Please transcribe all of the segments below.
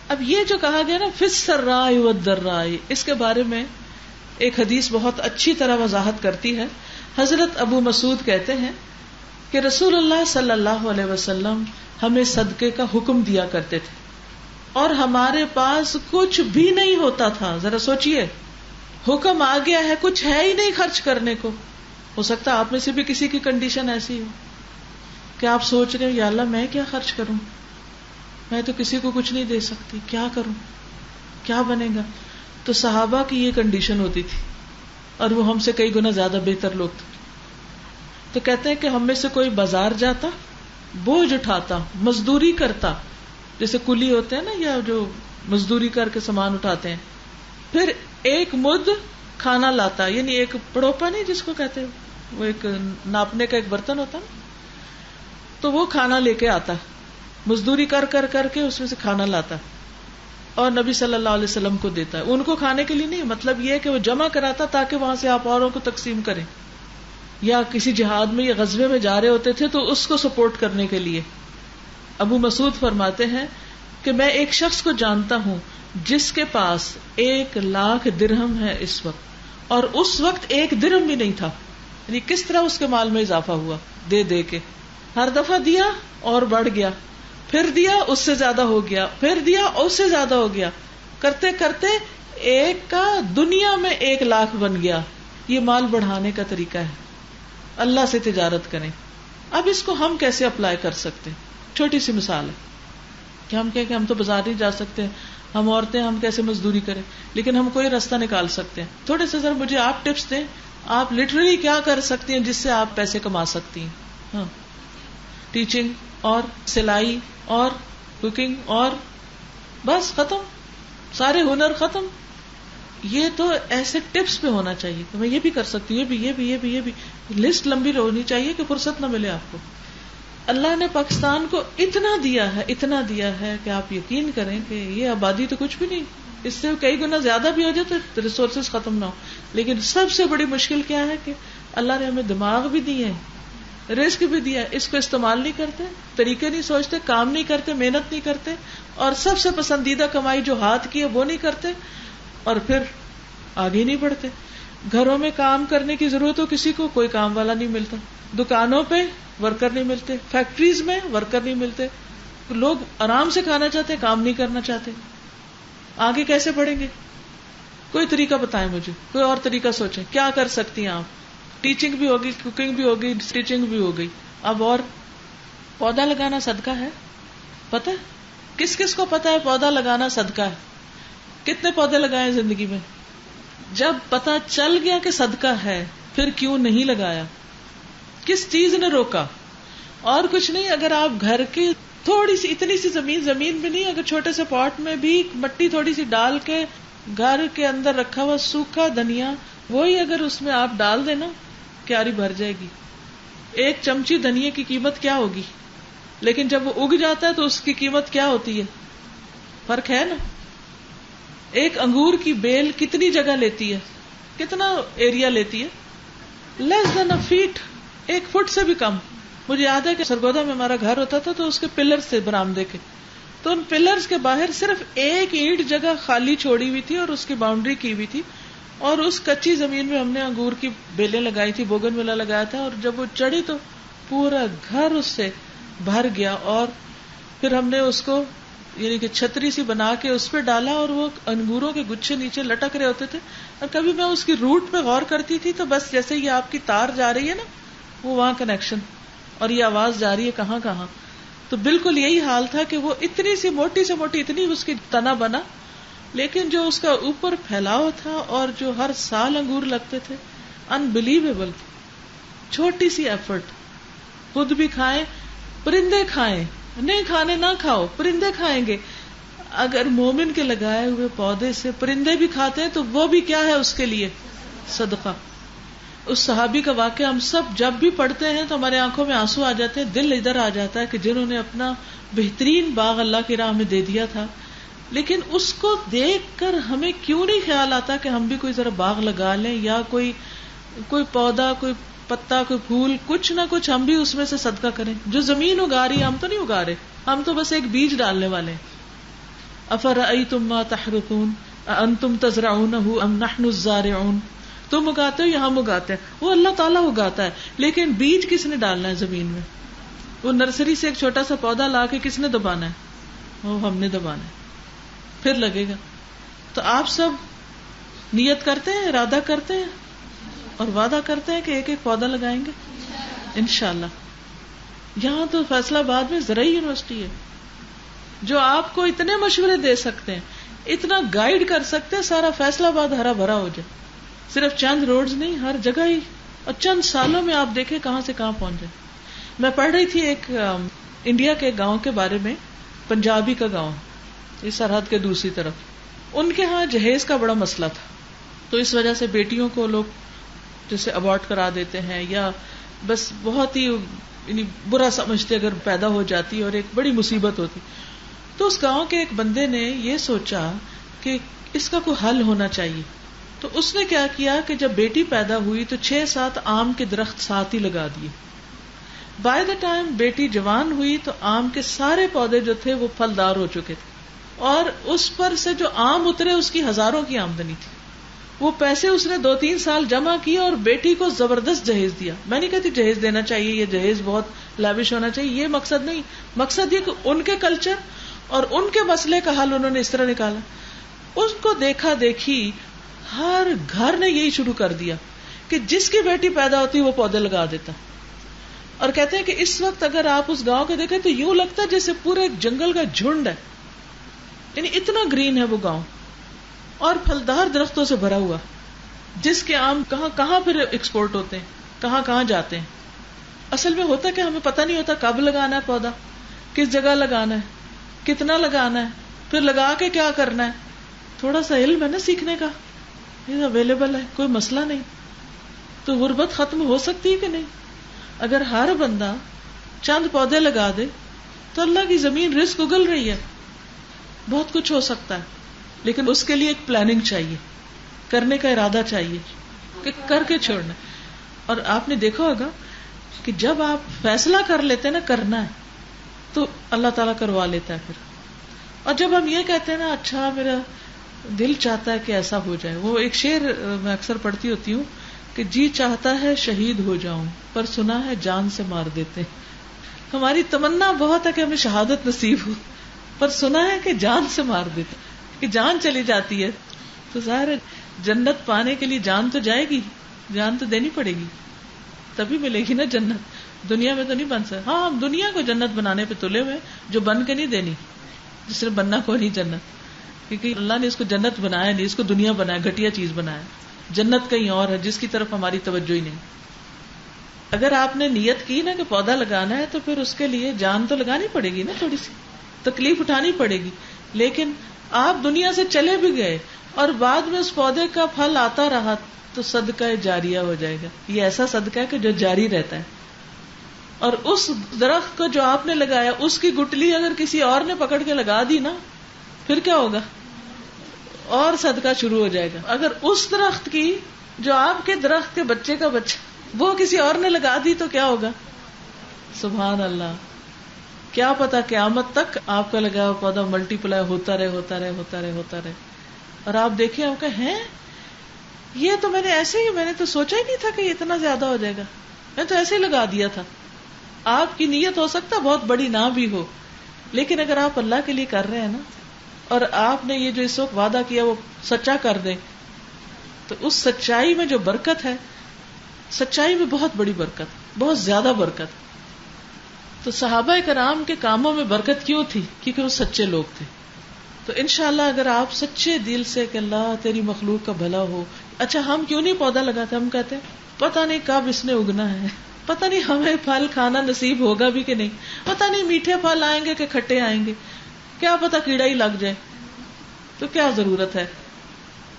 اب یہ جو کہا گیا نا فی السراء والضراء، اس کے بارے میں ایک حدیث بہت اچھی طرح وضاحت کرتی ہے. حضرت ابو مسعود کہتے ہیں کہ رسول اللہ صلی اللہ علیہ وسلم ہمیں صدقے کا حکم دیا کرتے تھے اور ہمارے پاس کچھ بھی نہیں ہوتا تھا. ذرا سوچئے، حکم آ گیا ہے، کچھ ہے ہی نہیں خرچ کرنے کو. ہو سکتا ہے آپ میں سے بھی کسی کی کنڈیشن ایسی ہو کہ آپ سوچ رہے ہو یا اللہ میں کیا خرچ کروں، میں تو کسی کو کچھ نہیں دے سکتی، کیا کروں، کیا بنے گا. تو صحابہ کی یہ کنڈیشن ہوتی تھی اور وہ ہم سے کئی گنا زیادہ بہتر لوگ تھے. تو کہتے ہیں کہ ہم میں سے کوئی بازار جاتا، بوجھ اٹھاتا، مزدوری کرتا، جیسے کلی ہوتے ہیں نا یا جو مزدوری کر کے سامان اٹھاتے ہیں، پھر ایک مد کھانا لاتا، یعنی ایک پڑوپا نہیں جس کو کہتے ہیں، وہ ایک ناپنے کا ایک برتن ہوتا نا، تو وہ کھانا لے کے آتا، مزدوری کر کے اس میں سے کھانا لاتا اور نبی صلی اللہ علیہ وسلم کو دیتا ہے. ان کو کھانے کے لیے نہیں، مطلب یہ ہے کہ وہ جمع کراتا تاکہ وہاں سے آپ اوروں کو تقسیم کریں، یا کسی جہاد میں یا غزوے میں جا رہے ہوتے تھے تو اس کو سپورٹ کرنے کے لیے. ابو مسعود فرماتے ہیں کہ میں ایک شخص کو جانتا ہوں جس کے پاس 1,00,000 درہم ہے اس وقت، اور اس وقت 1 درہم بھی نہیں تھا. یعنی کس طرح اس کے مال میں اضافہ ہوا دے دے کے، ہر دفعہ دیا اور بڑھ گیا، پھر دیا اس سے زیادہ ہو گیا، پھر دیا اس سے زیادہ ہو گیا، کرتے کرتے ایک کا دنیا میں 1,00,000 بن گیا. یہ مال بڑھانے کا طریقہ ہے. اللہ سے تجارت کریں. اب اس کو ہم کیسے اپلائی کر سکتے ہیں؟ چھوٹی سی مثال ہے کہ ہم کہیں کہ ہم تو بازار نہیں جا سکتے، ہم عورتیں، ہم کیسے مزدوری کریں، لیکن ہم کوئی راستہ نکال سکتے ہیں. تھوڑے سے ذرا مجھے آپ ٹپس دیں، آپ لٹرلی کیا کر سکتی ہیں جس سے آپ پیسے کما سکتی ہیں. ہاں، ٹیچنگ اور سلائی اور کوکنگ اور بس ختم، سارے ہنر ختم. یہ تو ایسے ٹپس پہ ہونا چاہیے کہ میں یہ بھی کر سکتی ہوں، یہ بھی لسٹ لمبی ہونی چاہیے کہ فرصت نہ ملے آپ کو. اللہ نے پاکستان کو اتنا دیا ہے کہ آپ یقین کریں کہ یہ آبادی تو کچھ بھی نہیں، اس سے کئی گنا زیادہ بھی ہو جائے تو ریسورسز ختم نہ ہو. لیکن سب سے بڑی مشکل کیا ہے کہ اللہ نے ہمیں دماغ بھی دیے ہیں، رزق بھی دیا ہے، اس کو استعمال نہیں کرتے، طریقے نہیں سوچتے، کام نہیں کرتے، محنت نہیں کرتے، اور سب سے پسندیدہ کمائی جو ہاتھ کی ہے وہ نہیں کرتے، اور پھر آگے نہیں بڑھتے. گھروں میں کام کرنے کی ضرورت ہو کسی کو، کوئی کام والا نہیں ملتا، دکانوں پہ ورکر نہیں ملتے، فیکٹریز میں ورکر نہیں ملتے، لوگ آرام سے کھانا چاہتے، کام نہیں کرنا چاہتے. آگے کیسے بڑھیں گے؟ کوئی طریقہ بتائیں مجھے، کوئی اور طریقہ سوچیں. کیا کر سکتی ہیں آپ؟ ٹیچنگ بھی ہوگی، کوکنگ بھی ہوگی، اسٹیچنگ بھی ہو گئی. اب اور پودا لگانا صدقہ ہے، پتہ ہے کس کس کو پتہ ہے پودا لگانا صدقہ ہے؟ کتنے پودے لگائے زندگی میں؟ جب پتہ چل گیا کہ صدقہ ہے پھر کیوں نہیں لگایا؟ کس چیز نے روکا؟ اور کچھ نہیں. اگر آپ گھر کی تھوڑی سی، اتنی سی زمین بھی نہیں، اگر چھوٹے سے پاٹ میں بھی مٹی تھوڑی سی ڈال کے گھر کے اندر رکھا ہوا سوکھا دھنیا، وہی اگر اس میں آپ ڈال دینا، کیاری بھر جائے گی. 1 چمچی دھنیا کی قیمت کیا ہوگی، لیکن جب وہ اگ جاتا ہے تو اس کی قیمت کیا ہوتی ہے؟ فرق ہے نا. 1 انگور کی بیل کتنی جگہ لیتی ہے، کتنا ایریا لیتی ہے؟ لیس دین اے فیٹ، 1 فٹ سے بھی کم. مجھے یاد ہے کہ سرگودا میں ہمارا گھر ہوتا تھا تو اس کے پلرز تھے برآمدے کے، تو ان پلرز کے باہر صرف 1 اینٹ جگہ خالی چھوڑی ہوئی تھی اور اس کی باؤنڈری کی ہوئی تھی، اور اس کچی زمین میں ہم نے انگور کی بیلیں لگائی تھی، بوگن ویلا لگایا تھا، اور جب وہ چڑھی تو پورا گھر اس سے بھر گیا. اور پھر ہم نے اس کو یعنی کہ چھتری سی بنا کے اس پہ ڈالا، اور وہ انگوروں کے گچھے نیچے لٹک رہے ہوتے تھے. اور کبھی میں اس کی روٹ پہ غور کرتی تھی تو بس جیسے یہ آپ کی تار جا رہی ہے نا، وہ وہاں کنیکشن، اور یہ آواز جا رہی ہے کہاں کہاں. تو بالکل یہی حال تھا کہ وہ اتنی سی موٹی سے موٹی اتنی اس کی تنا بنا، لیکن جو اس کا اوپر پھیلاؤ تھا اور جو ہر سال انگور لگتے تھے، انبلیویبل. چھوٹی سی ایفرٹ، خود بھی کھائیں، پرندے کھائیں، نہیں کھانے نہ کھاؤ، پرندے کھائیں گے. اگر مومن کے لگائے ہوئے پودے سے پرندے بھی کھاتے ہیں تو وہ بھی کیا ہے اس کے لیے؟ صدقہ. اس صحابی کا واقعہ ہم سب جب بھی پڑھتے ہیں تو ہمارے آنکھوں میں آنسو آ جاتے ہیں، دل ادھر آ جاتا ہے کہ جنہوں نے اپنا بہترین باغ اللہ کی راہ میں دے دیا تھا، لیکن اس کو دیکھ کر ہمیں کیوں نہیں خیال آتا کہ ہم بھی کوئی ذرا باغ لگا لیں، یا کوئی پودا، کوئی پتا، کوئی پھول، کچھ نہ کچھ ہم بھی اس میں سے صدقہ کریں. جو زمین اگا رہی ہے ہم تو نہیں اگا رہے، ہم تو بس ایک بیج ڈالنے والے ہیں. افرأیتم ما تحرثون اانتم تزرعونه ام نحن الزارعون. تم اگاتے ہو یا ہم اگاتے ہیں؟ وہ اللہ تعالیٰ اگاتا ہے، لیکن بیج کس نے ڈالنا ہے زمین میں؟ وہ نرسری سے ایک چھوٹا سا پودا لا کے کس نے دبانا ہے؟ وہ ہم نے دبانا ہے، پھر لگے گا. تو آپ سب نیت کرتے ہیں، ارادہ کرتے ہیں اور وعدہ کرتے ہیں کہ ایک ایک پودا لگائیں گے انشاءاللہ. یہاں تو فیصلہ آباد میں زرعی یونیورسٹی ہے جو آپ کو اتنے مشورے دے سکتے ہیں، اتنا گائیڈ کر سکتے ہیں، سارا فیصلہ آباد ہرا بھرا ہو جائے. صرف چند روڈز نہیں، ہر جگہ ہی، اور چند سالوں میں آپ دیکھیں کہاں سے کہاں پہنچ جائے. میں پڑھ رہی تھی ایک انڈیا کے گاؤں کے بارے میں، پنجابی کا گاؤں، اس سرحد کے دوسری طرف. ان کے ہاں جہیز کا بڑا مسئلہ تھا، تو اس وجہ سے بیٹیوں کو لوگ جیسے ابارٹ کرا دیتے ہیں یا بس بہت ہی یعنی برا سمجھتے اگر پیدا ہو جاتی اور ایک بڑی مصیبت ہوتی. تو اس گاؤں کے ایک بندے نے یہ سوچا کہ اس کا کوئی حل ہونا چاہیے. تو اس نے کیا کیا کہ جب بیٹی پیدا ہوئی تو 6-7 آم کے درخت ساتھ ہی لگا دیے. بائی دا ٹائم بیٹی جوان ہوئی تو آم کے سارے پودے جو تھے وہ پھلدار ہو چکے تھے، اور اس پر سے جو آم اترے اس کی ہزاروں کی آمدنی تھی. وہ پیسے اس نے 2-3 سال جمع کیے اور بیٹی کو زبردست جہیز دیا. میں نہیں کہتی جہیز دینا چاہیے، یہ جہیز بہت لیوش ہونا چاہیے، یہ مقصد نہیں. مقصد یہ کہ ان کے کلچر اور ان کے مسئلے کا حل انہوں نے اس طرح نکالا. اس کو دیکھا دیکھی ہر گھر نے یہی شروع کر دیا کہ جس کی بیٹی پیدا ہوتی وہ پودے لگا دیتا. اور کہتے ہیں کہ اس وقت اگر آپ اس گاؤں کو دیکھیں تو یوں لگتا ہے جیسے پورے ایک جنگل کا جھنڈ ہے، یعنی اتنا گرین ہے وہ گاؤں اور پھلدار درختوں سے بھرا ہوا، جس کے آم کہاں کہاں پھر ایکسپورٹ ہوتے ہیں، کہاں کہاں جاتے ہیں. اصل میں ہوتا کہ ہمیں پتہ نہیں ہوتا کب لگانا ہے پودا، کس جگہ لگانا ہے، کتنا لگانا ہے، پھر لگا کے کیا کرنا ہے. تھوڑا سا علم ہے نا سیکھنے کا، یہ اویلیبل ہے، کوئی مسئلہ نہیں. تو غربت ختم ہو سکتی ہے کہ نہیں؟ اگر ہر بندہ چند پودے لگا دے تو اللہ کی زمین رزق اگل رہی ہے، بہت کچھ ہو سکتا ہے. لیکن اس کے لیے ایک پلاننگ چاہیے، کرنے کا ارادہ چاہیے کہ کر کے چھوڑنا. اور آپ نے دیکھا ہوگا کہ جب آپ فیصلہ کر لیتے ہیں نا کرنا ہے تو اللہ تعالیٰ کروا لیتا ہے پھر. اور جب ہم یہ کہتے ہیں نا اچھا میرا دل چاہتا ہے کہ ایسا ہو جائے، وہ ایک شعر میں اکثر پڑھتی ہوتی ہوں کہ جی چاہتا ہے شہید ہو جاؤں پر سنا ہے جان سے مار دیتے. ہماری تمنا بہت ہے کہ ہمیں شہادت نصیب ہو، پر سنا ہے کہ جان سے مار دیتے، کہ جان چلی جاتی ہے. تو ظاہر ہے جنت پانے کے لیے جان تو جائے گی، جان تو دینی پڑے گی تبھی ملے گی نا جنت. دنیا میں تو نہیں بن سکتا. ہاں ہم دنیا کو جنت بنانے پہ تلے ہوئے، جو بن کے نہیں دینی، جس نے بننا کو نہیں جنت، کیونکہ اللہ نے اس کو جنت بنایا نہیں، اس کو دنیا بنایا، گھٹیا چیز بنایا. جنت کہیں اور ہے جس کی طرف ہماری توجہ ہی نہیں. اگر آپ نے نیت کی نا کہ پودا لگانا ہے تو پھر اس کے لیے جان تو لگانی پڑے گی نا، تھوڑی سی تکلیف اٹھانی پڑے گی. لیکن آپ دنیا سے چلے بھی گئے اور بعد میں اس پودے کا پھل آتا رہا تو صدقہ جاریہ ہو جائے گا. یہ ایسا صدقہ ہے کہ جو جاری رہتا ہے. اور اس درخت کو جو آپ نے لگایا اس کی گٹلی اگر کسی اور نے پکڑ کے لگا دی نا پھر کیا ہوگا؟ اور صدقہ شروع ہو جائے گا. اگر اس درخت کی جو آپ کے درخت کے بچے کا بچہ وہ کسی اور نے لگا دی تو کیا ہوگا؟ سبحان اللہ. کیا پتا قیامت تک آپ کا لگا ہوا پودا ملٹی پلائی ہوتا رہے ہوتا رہے ہوتا رہے ہوتا رہے. اور آپ دیکھیں آپ کہ ہیں یہ تو میں نے تو سوچا ہی نہیں تھا کہ یہ اتنا زیادہ ہو جائے گا، میں تو ایسے ہی لگا دیا تھا. آپ کی نیت ہو سکتا بہت بڑی نہ بھی ہو، لیکن اگر آپ اللہ کے لیے کر رہے ہیں نا اور آپ نے یہ جو اس وقت وعدہ کیا وہ سچا کر دیں تو اس سچائی میں جو برکت ہے، سچائی میں بہت بڑی برکت، بہت زیادہ برکت. تو صحابہ کرام کے کاموں میں برکت کیوں تھی؟ کیونکہ وہ سچے لوگ تھے. تو انشاءاللہ اگر آپ سچے دل سے کہ اللہ تیری مخلوق کا بھلا ہو. اچھا ہم کیوں نہیں پودا لگاتے؟ ہم کہتے ہیں پتہ نہیں کب اس نے اگنا ہے، پتہ نہیں ہمیں پھل کھانا نصیب ہوگا بھی کہ نہیں، پتہ نہیں میٹھے پھل آئیں گے کہ کھٹے آئیں گے، کیا پتہ کیڑا ہی لگ جائے. تو کیا ضرورت ہے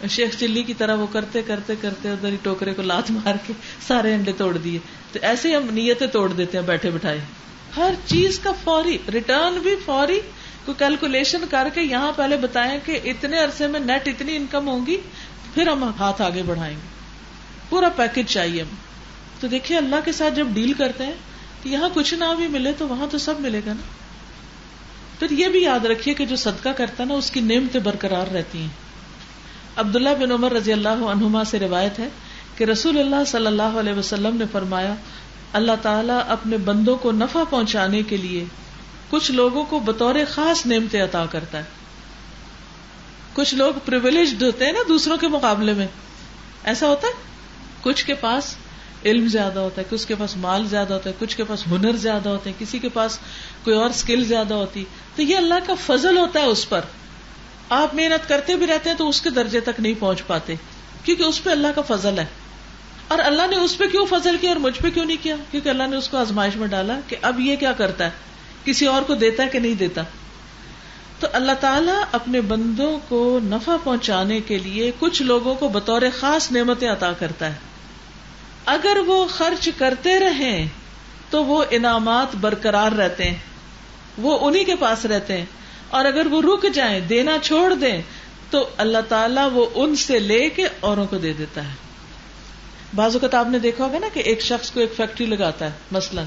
شیخ چلی کی طرح وہ کرتے کرتے کرتے ادھر ہی ٹوکرے کو لات مار کے سارے انڈے توڑ دیے. تو ایسے ہی ہم نیتیں توڑ دیتے ہیں بیٹھے بٹھائے. ہر چیز کا فوری ریٹرن بھی فوری، کوئی کیلکولیشن کر کے یہاں پہلے بتائیں کہ اتنے عرصے میں نیٹ اتنی انکم ہوگی پھر ہم ہاتھ آگے بڑھائیں گے. پورا پیکج چاہیے ہم. تو دیکھیے اللہ کے ساتھ جب ڈیل کرتے ہیں تو یہاں کچھ نہ بھی ملے تو وہاں تو سب ملے گا نا. پھر یہ بھی یاد رکھیے کہ جو صدقہ کرتا ہے نا اس کی نعمتیں برقرار رہتی ہیں. عبداللہ بن عمر رضی اللہ عنہما سے روایت ہے کہ رسول اللہ صلی اللہ علیہ وسلم نے فرمایا اللہ تعالیٰ اپنے بندوں کو نفع پہنچانے کے لیے کچھ لوگوں کو بطور خاص نعمتیں عطا کرتا ہے. کچھ لوگ پریویلیجڈ ہوتے ہیں نا دوسروں کے مقابلے میں, ایسا ہوتا ہے. کچھ کے پاس علم زیادہ ہوتا ہے, کچھ کے پاس مال زیادہ ہوتا ہے, کچھ کے پاس ہنر زیادہ ہوتے ہیں, کسی کے پاس کوئی اور اسکل زیادہ ہوتی. تو یہ اللہ کا فضل ہوتا ہے اس پر. آپ محنت کرتے بھی رہتے ہیں تو اس کے درجے تک نہیں پہنچ پاتے کیونکہ اس پہ اللہ کا فضل ہے. اور اللہ نے اس پہ کیوں فضل کیا اور مجھ پہ کیوں نہیں کیا؟ کیونکہ اللہ نے اس کو آزمائش میں ڈالا کہ اب یہ کیا کرتا ہے, کسی اور کو دیتا ہے کہ نہیں دیتا. تو اللہ تعالیٰ اپنے بندوں کو نفع پہنچانے کے لیے کچھ لوگوں کو بطور خاص نعمتیں عطا کرتا ہے. اگر وہ خرچ کرتے رہیں تو وہ انعامات برقرار رہتے ہیں, وہ انہی کے پاس رہتے ہیں. اور اگر وہ رک جائیں, دینا چھوڑ دیں, تو اللہ تعالیٰ وہ ان سے لے کے اوروں کو دے دیتا ہے. بعض اوقات آپ نے دیکھا ہوگا نا کہ ایک شخص کو ایک فیکٹری لگاتا ہے مثلاً,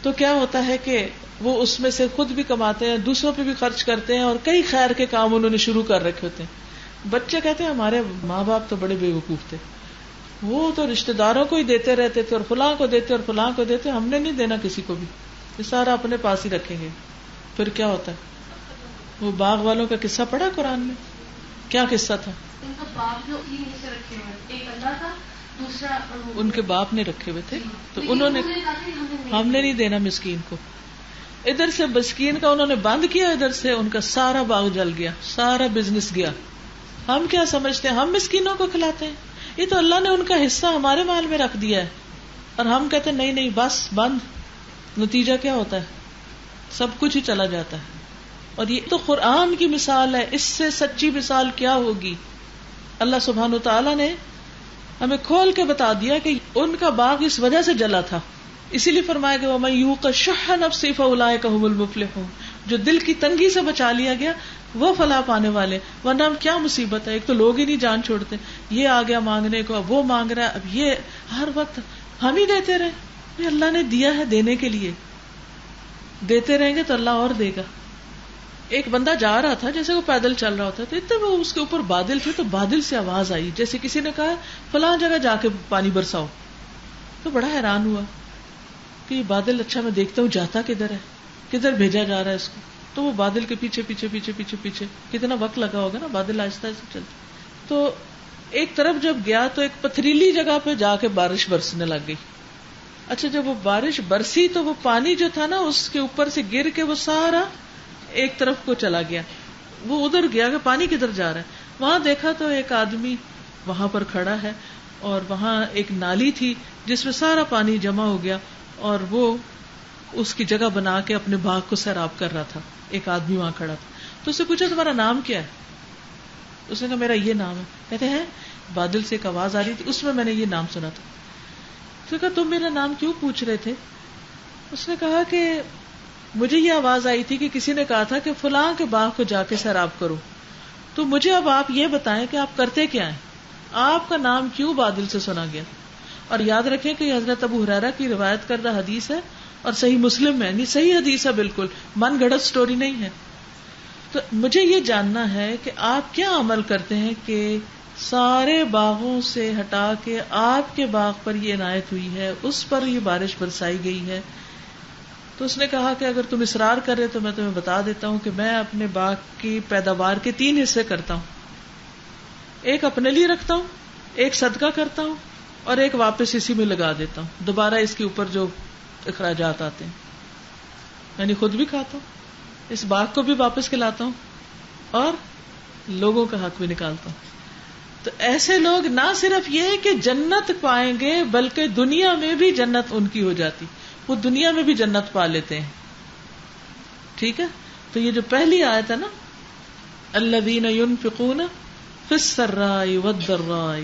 تو کیا ہوتا ہے کہ وہ اس میں سے خود بھی کماتے ہیں, دوسروں پہ بھی خرچ کرتے ہیں, اور کئی خیر کے کام انہوں نے شروع کر رکھے ہوتے ہیں. بچے کہتے ہیں ہمارے ماں باپ تو بڑے بے وقوف تھے, وہ تو رشتہ داروں کو ہی دیتے رہتے تھے اور فلاں کو دیتے اور فلاں کو دیتے, ہم نے نہیں دینا کسی کو بھی, یہ سارا اپنے پاس ہی رکھیں گے. پھر کیا ہوتا ہے؟ وہ باغ والوں کا قصہ پڑھا قرآن میں, کیا قصہ تھا؟ ان کا باپ جو رکھے ہوئے, ایک اللہ تھا, دوسرا ان کے باپ نے رکھے ہوئے تھے, تو انہوں نے ہم نے نہیں دینا مسکین کو. ادھر سے مسکین کا انہوں نے بند کیا, ادھر سے ان کا سارا باغ جل گیا, سارا بزنس گیا. ہم کیا سمجھتے ہیں ہم مسکینوں کو کھلاتے ہیں, یہ تو اللہ نے ان کا حصہ ہمارے مال میں رکھ دیا ہے, اور ہم کہتے ہیں نہیں نہیں بس بند. نتیجہ کیا ہوتا ہے؟ سب کچھ ہی چلا جاتا ہے. اور یہ تو قرآن کی مثال ہے, اس سے سچی مثال کیا ہوگی؟ اللہ سبحانہ و تعالیٰ نے ہمیں کھول کے بتا دیا کہ ان کا باغ اس وجہ سے جلا تھا, اسی لیے فرمایا کہ وَمَن يُوقَ شُحَّ نَفْسِهِ فَأُولَٰئِكَ هُمُ الْمُفْلِحُونَ, جو دل کی تنگی سے بچا لیا گیا وہ فلاح پانے والے. ورنہ کیا مصیبت ہے, ایک تو لوگ ہی نہیں جان چھوڑتے, یہ آ گیا مانگنے کو, اب وہ مانگ رہا ہے, اب یہ ہر وقت ہم ہی دیتے رہے. یہ اللہ نے دیا ہے دینے کے لیے, دیتے رہیں گے تو اللہ اور دے گا. ایک بندہ جا رہا تھا, جیسے وہ پیدل چل رہا ہوتا تھا, اتنے وہ اس کے اوپر بادل تھے, تو بادل سے آواز آئی جیسے کسی نے کہا فلاں جگہ جا کے پانی برساؤ. تو بڑا حیران ہوا کہ یہ بادل, اچھا میں دیکھتا ہوں جاتا کدھر ہے, کدھر بھیجا جا رہا ہے اس کو. تو وہ بادل کے پیچھے پیچھے پیچھے پیچھے پیچھے کتنا وقت لگا ہوگا نا, بادل آہستہ آہستہ چلتے. تو ایک طرف جب گیا تو ایک پتھریلی جگہ پہ جا کے بارش برسنے لگ گئی. اچھا جب وہ بارش برسی تو وہ پانی جو تھا نا اس کے اوپر سے گر کے وہ سارا ایک طرف کو چلا گیا. وہ ادھر گیا کہ پانی کدھر جا رہا ہے. وہاں دیکھا تو ایک آدمی وہاں پر کھڑا ہے, اور وہاں ایک نالی تھی جس میں سارا پانی جمع ہو گیا, اور وہ اس کی جگہ بنا کے اپنے باغ کو سیراب کر رہا تھا. ایک آدمی وہاں کھڑا تھا. تو اس سے پوچھا تمہارا نام کیا ہے؟ اس نے کہا میرا یہ نام ہے. کہتے ہیں بادل سے ایک آواز آ رہی تھی, اس میں میں نے یہ نام سنا تھا. اس نے کہا تم میرا نام کیوں پوچھ رہے تھے؟ اس نے کہا کہ مجھے یہ آواز آئی تھی کہ کسی نے کہا تھا کہ فلاں کے باغ کو جا کے سیراب کرو, تو مجھے اب آپ یہ بتائیں کہ آپ کرتے کیا ہیں, آپ کا نام کیوں بادل سے سنا گیا. اور یاد رکھیں کہ حضرت ابو ہریرہ کی روایت کردہ حدیث ہے, اور صحیح مسلم میں, نہیں صحیح حدیث ہے, بالکل من گھڑت سٹوری نہیں ہے. تو مجھے یہ جاننا ہے کہ آپ کیا عمل کرتے ہیں کہ سارے باغوں سے ہٹا کے آپ کے باغ پر یہ عنایت ہوئی ہے, اس پر یہ بارش برسائی گئی ہے. تو اس نے کہا کہ اگر تم اصرار کر رہے تو میں تمہیں بتا دیتا ہوں کہ میں اپنے باغ کی پیداوار کے 3 حصے کرتا ہوں. ایک اپنے لیے رکھتا ہوں, ایک صدقہ کرتا ہوں, اور ایک واپس اسی میں لگا دیتا ہوں, دوبارہ اس کے اوپر جو اخراجات آتے ہیں, یعنی خود بھی کھاتا ہوں, اس باغ کو بھی واپس کھلاتا ہوں, اور لوگوں کا حق بھی نکالتا ہوں. تو ایسے لوگ نہ صرف یہ کہ جنت پائیں گے بلکہ دنیا میں بھی جنت ان کی ہو جاتی, وہ دنیا میں بھی جنت پا لیتے ہیں. ٹھیک ہے, تو یہ جو پہلی آیت ہے نا, الذین ينفقون فی السراء والضراء,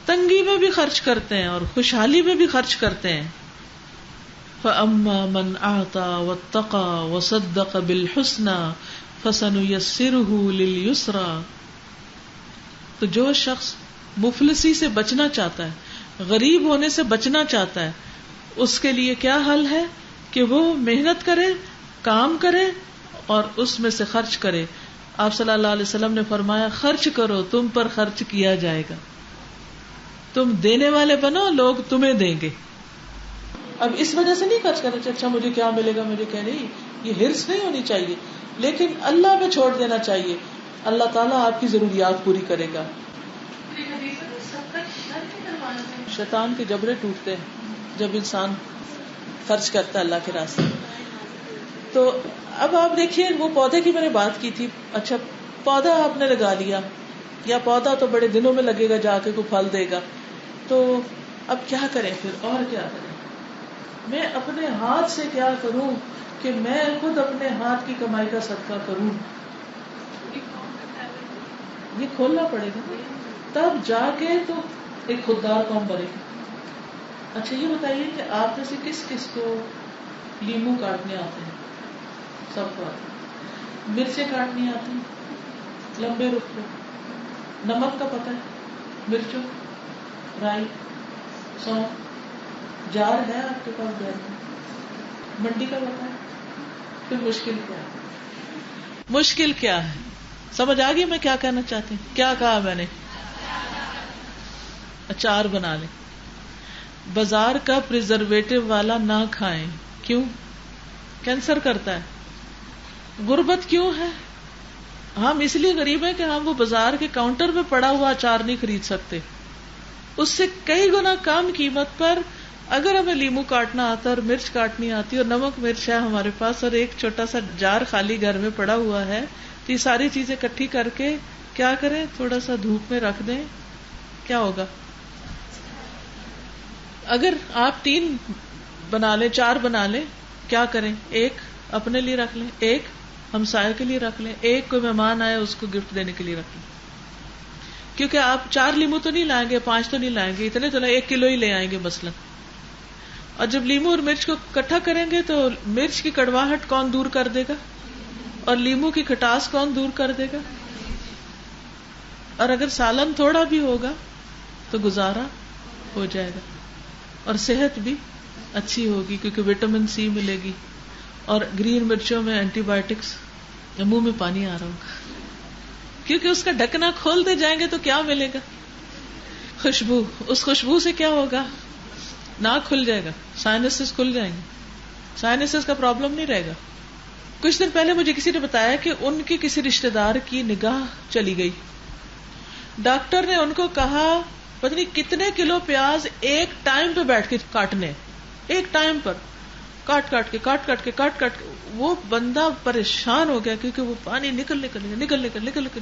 تنگی میں بھی خرچ کرتے ہیں اور خوشحالی میں بھی خرچ کرتے ہیں. فاما من اعطى واتقى وصدق بالحسنى فسنيسره لليسرى, تو جو شخص مفلسی سے بچنا چاہتا ہے, غریب ہونے سے بچنا چاہتا ہے, اس کے لیے کیا حل ہے کہ وہ محنت کرے, کام کرے اور اس میں سے خرچ کرے. آپ صلی اللہ علیہ وسلم نے فرمایا خرچ کرو تم پر خرچ کیا جائے گا, تم دینے والے بنو لوگ تمہیں دیں گے. اب اس وجہ سے نہیں خرچ کرنا چاہیے اچھا مجھے کیا ملے گا مجھے کیا نہیں, یہ ہرس نہیں ہونی چاہیے, لیکن اللہ پہ چھوڑ دینا چاہیے. اللہ تعالیٰ آپ کی ضروریات پوری کرے گا. شیطان کے جبڑے ٹوٹتے ہیں جب انسان خرچ کرتا ہے اللہ کے راستے. تو اب آپ دیکھیے وہ پودے کی میں نے بات کی تھی. اچھا پودا آپ نے لگا لیا, یا پودا تو بڑے دنوں میں لگے گا جا کے کوئی پھل دے گا, تو اب کیا کریں پھر اور کیا کریں؟ میں اپنے ہاتھ سے کیا کروں کہ میں خود اپنے ہاتھ کی کمائی کا صدقہ کروں؟ یہ کھولنا پڑے گا تب جا کے تو ایک خوددار قوم بنے گی. اچھا یہ بتائیے کہ آپ میں سے کس کس کو لیمو کاٹنے آتے ہیں؟ سب کو آتے ہیں. مرچیں کاٹنی آتی ہیں لمبے رخ کو. نمک کا پتہ ہے, مرچوں, رائی, سونف, جار ہے آپ کے پاس گھر میں, منڈی کا پتہ ہے. پھر مشکل کیا ہے؟ مشکل کیا ہے؟ سمجھ آ گئی میں کیا کہنا چاہتی ہوں؟ کیا کہا میں نے؟ اچار بنا لیں. بازار کا پریزرویٹو والا نہ کھائیں. کیوں؟ کینسر کرتا ہے. غربت کیوں ہے؟ ہم اس لیے غریب ہیں کہ ہم وہ بازار کے کاؤنٹر پہ پڑا ہوا اچار نہیں خرید سکتے. اس سے کئی گنا کم قیمت پر اگر ہمیں لیمو کاٹنا آتا اور مرچ کاٹنی آتی اور نمک مرچ ہے ہمارے پاس اور ایک چھوٹا سا جار خالی گھر میں پڑا ہوا ہے, تو یہ ساری چیزیں اکٹھی کر کے کیا کریں, تھوڑا سا دھوپ میں رکھ دیں, کیا ہوگا؟ اگر آپ 3 بنا لیں 4 بنا لیں, کیا کریں؟ ایک اپنے لیے رکھ لیں, ایک ہمسائے کے لیے رکھ لیں, ایک کوئی مہمان آئے اس کو گفٹ دینے کے لیے رکھ لیں. کیونکہ آپ 4 لیمو تو نہیں لائیں گے, 5 تو نہیں لائیں گے, اتنے تو 1 کلو ہی لے آئیں گے مثلا. اور جب لیمو اور مرچ کو اکٹھا کریں گے تو مرچ کی کڑواہٹ کون دور کر دے گا اور لیمو کی کھٹاس کون دور کر دے گا؟ اور اگر سالن تھوڑا بھی ہوگا تو گزارا ہو جائے گا اور صحت بھی اچھی ہوگی کیونکہ وٹامن سی ملے گی. اور گرین مرچوں میں اینٹی بایوٹکس, منہ میں پانی آ رہا ہوگا کیونکہ اس کا ڈھکنا کھولتے جائیں گے تو کیا ملے گا؟ خوشبو. اس خوشبو سے کیا ہوگا؟ ناک کھل جائے گا, سائنسز کھل جائیں گے, سائنسز کا پرابلم نہیں رہے گا. کچھ دن پہلے مجھے کسی نے بتایا کہ ان کے کسی رشتے دار کی نگاہ چلی گئی. ڈاکٹر نے ان کو کہا پتہ نہیں کتنے کلو پیاز ایک ٹائم پہ بیٹھ کے کاٹنے, ایک ٹائم پر کاٹ کے وہ بندہ پریشان ہو گیا کیونکہ وہ پانی نکل